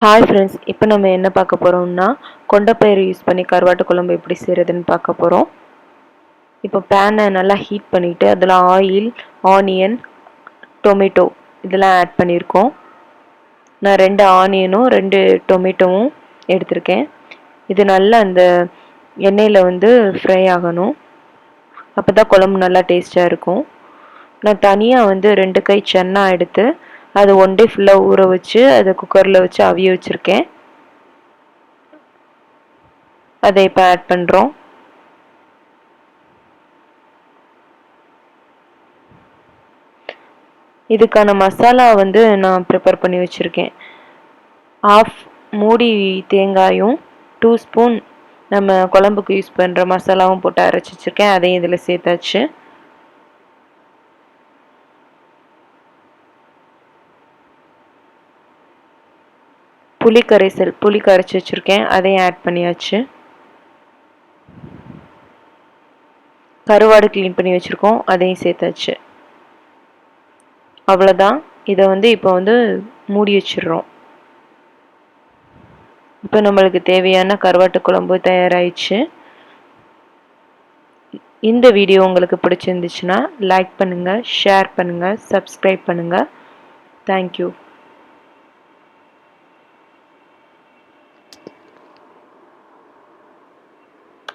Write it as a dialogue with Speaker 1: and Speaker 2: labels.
Speaker 1: Hi friends, இப்போ நம்ம என்ன பார்க்க போகிறோம்னா கொண்டைப்பயிறு யூஸ் பண்ணி கருவாட்டு குழம்பு எப்படி செய்கிறதுன்னு பார்க்க போகிறோம். இப்போ பேனை நல்லா ஹீட் பண்ணிவிட்டு அதில் ஆயில், ஆனியன், டொமேட்டோ இதெல்லாம் ஆட் பண்ணியிருக்கோம். நான் 2 ஆனியனும் 2 டொமேட்டோவும் எடுத்திருக்கேன். இது நல்லா அந்த எண்ணெயில் ஃப்ரை ஆகணும். அப்போ தான் குழம்பு நல்லா டேஸ்ட்டாக இருக்கும். நான் தனியாக 2 கை சென்னா எடுத்து அது ஒன் டே ஃபுல்லாக ஊற வச்சு அதை குக்கரில் வச்சு அவிய வச்சுருக்கேன். அதை இப்போ ஆட் பண்ணுறோம். இதுக்கான மசாலா நான் ப்ரிப்பேர் பண்ணி வச்சுருக்கேன். 1/2 மூடி தேங்காயும் 2 ஸ்பூன் நம்ம குழம்புக்கு யூஸ் பண்ணுற மசாலாவும் போட்டு அரைச்சி வச்சுருக்கேன். அதையும் இதில் சேர்த்தாச்சு. புளி கரைச்சி வச்சுருக்கேன், அதையும் ஆட் பண்ணியாச்சு. கருவாடு க்ளீன் பண்ணி வச்சுருக்கோம், அதையும் சேர்த்தாச்சு. அவ்வளோதான். இதை இப்போ மூடி வச்சிடுறோம். இப்போ நம்மளுக்கு தேவையான கருவாட்டு குழம்பு தயாராகிடுச்சு. இந்த வீடியோ உங்களுக்கு பிடிச்சிருந்துச்சுன்னா லைக் பண்ணுங்கள், ஷேர் பண்ணுங்கள், சப்ஸ்கிரைப் பண்ணுங்கள். தேங்க்யூ.